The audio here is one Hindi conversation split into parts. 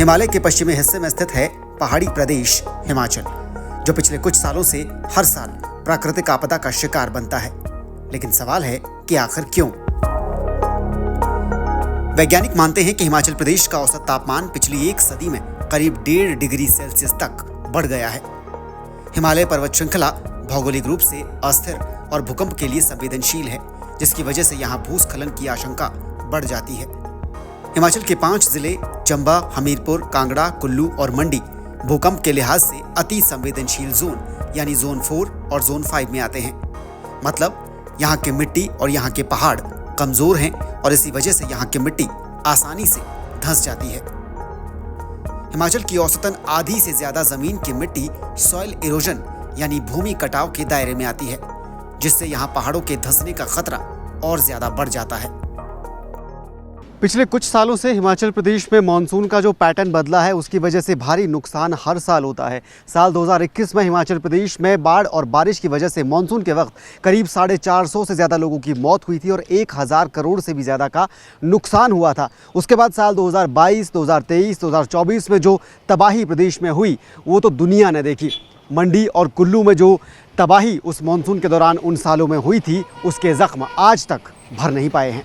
हिमालय के पश्चिमी हिस्से में स्थित है पहाड़ी प्रदेश हिमाचल, जो पिछले कुछ सालों से हर साल प्राकृतिक आपदा का शिकार बनता है। लेकिन सवाल है कि आखिर क्यों? वैज्ञानिक मानते हैं कि हिमाचल प्रदेश का औसत तापमान पिछली एक सदी में करीब 1.5 डिग्री सेल्सियस तक बढ़ गया है। हिमालय पर्वत श्रृंखला भौगोलिक रूप से अस्थिर और भूकंप के लिए संवेदनशील है, जिसकी वजह से यहाँ भूस्खलन की आशंका बढ़ जाती है। हिमाचल के 5 जिले चंबा, हमीरपुर, कांगड़ा, कुल्लू और मंडी भूकंप के लिहाज से अति संवेदनशील जोन यानी जोन 4 और जोन 5 में आते हैं। मतलब यहाँ की मिट्टी और यहाँ के पहाड़ कमजोर हैं और इसी वजह से यहाँ की मिट्टी आसानी से धंस जाती है। हिमाचल की औसतन आधी से ज्यादा जमीन की मिट्टी सॉइल इरोजन यानी भूमि कटाव के दायरे में आती है, जिससे यहाँ पहाड़ों के धंसने का खतरा और ज्यादा बढ़ जाता है। पिछले कुछ सालों से हिमाचल प्रदेश में मानसून का जो पैटर्न बदला है, उसकी वजह से भारी नुकसान हर साल होता है। साल 2021 में हिमाचल प्रदेश में बाढ़ और बारिश की वजह से मानसून के वक्त करीब 450 से ज़्यादा लोगों की मौत हुई थी और 1000 करोड़ से भी ज़्यादा का नुकसान हुआ था। उसके बाद साल 2022, 2023, 2024 में जो तबाही प्रदेश में हुई वो तो दुनिया ने देखी। मंडी और कुल्लू में जो तबाही उस मानसून के दौरान उन सालों में हुई थी, उसके ज़ख्म आज तक भर नहीं पाए हैं।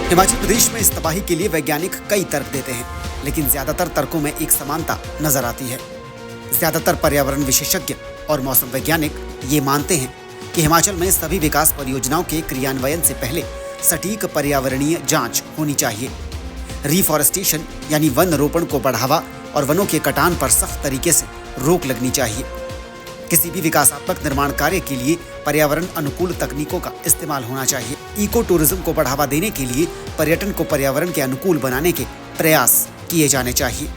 हिमाचल प्रदेश में इस तबाही के लिए वैज्ञानिक कई तर्क देते हैं, लेकिन ज्यादातर तर्कों में एक समानता नजर आती है। ज्यादातर पर्यावरण विशेषज्ञ और मौसम वैज्ञानिक ये मानते हैं कि हिमाचल में सभी विकास परियोजनाओं के क्रियान्वयन से पहले सटीक पर्यावरणीय जांच होनी चाहिए। रिफॉरेस्टेशन यानी वन रोपण को बढ़ावा और वनों के कटान पर सख्त तरीके से रोक लगनी चाहिए। किसी भी विकासात्मक निर्माण कार्य के लिए पर्यावरण अनुकूल तकनीकों का इस्तेमाल होना चाहिए। इको टूरिज्म को बढ़ावा देने के लिए पर्यटन को पर्यावरण के अनुकूल बनाने के प्रयास किए जाने चाहिए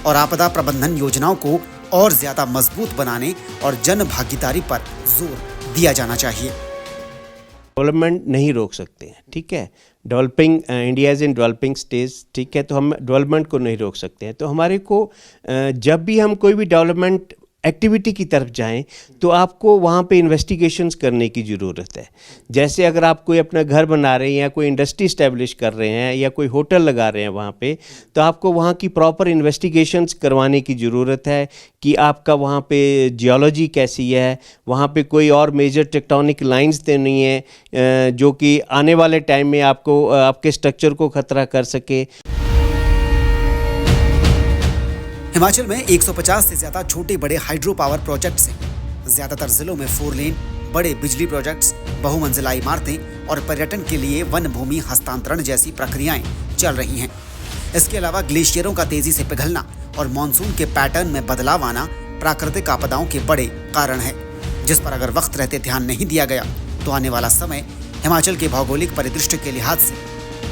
और आपदा प्रबंधन योजनाओं को और ज्यादा मजबूत बनाने और जन भागीदारी पर जोर दिया जाना चाहिए। डेवलपमेंट नहीं रोक सकते हैं, ठीक है। Developing India is in developing stage, ठीक है। तो हम डेवलपमेंट को नहीं रोक सकते हैं। तो हमारे को जब भी हम कोई भी डेवलपमेंट एक्टिविटी की तरफ जाएं तो आपको वहाँ पे इन्वेस्टिगेशंस करने की ज़रूरत है। जैसे अगर आप कोई अपना घर बना रहे हैं या कोई इंडस्ट्री इस्टेब्लिश कर रहे हैं या कोई होटल लगा रहे हैं वहाँ पे, तो आपको वहाँ की प्रॉपर इन्वेस्टिगेशंस करवाने की ज़रूरत है कि आपका वहाँ पे जियोलॉजी कैसी है, वहाँ पे कोई और मेजर टेक्टोनिक लाइंस तो नहीं है जो कि आने वाले टाइम में आपको आपके स्ट्रक्चर को खतरा कर सके। हिमाचल में 150 से ज्यादा छोटे बड़े हाइड्रो पावर प्रोजेक्ट्स हैं। ज्यादातर जिलों में 4 लेन बड़े बिजली प्रोजेक्ट्स, बहुमंजिला इमारतें और पर्यटन के लिए वन भूमि हस्तांतरण जैसी प्रक्रियाएं चल रही हैं। इसके अलावा ग्लेशियरों का तेजी से पिघलना और मानसून के पैटर्न में बदलाव आना प्राकृतिक आपदाओं के बड़े कारण है, जिस पर अगर वक्त रहते ध्यान नहीं दिया गया तो आने वाला समय हिमाचल के भौगोलिक परिदृश्य के लिहाज से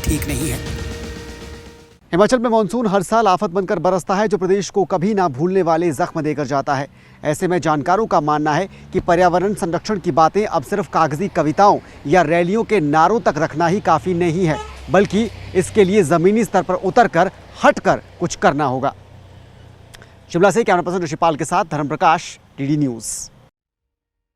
ठीक नहीं है। हिमाचल में मानसून हर साल आफत बनकर बरसता है, जो प्रदेश को कभी ना भूलने वाले जख्म देकर जाता है। ऐसे में जानकारों का मानना है कि पर्यावरण संरक्षण की बातें अब सिर्फ कागजी कविताओं या रैलियों के नारों तक रखना ही काफ़ी नहीं है, बल्कि इसके लिए ज़मीनी स्तर पर उतरकर हटकर कुछ करना होगा। शिमला से कैमरा पर्सन ऋषिपाल के साथ धर्म प्रकाश, DD न्यूज़।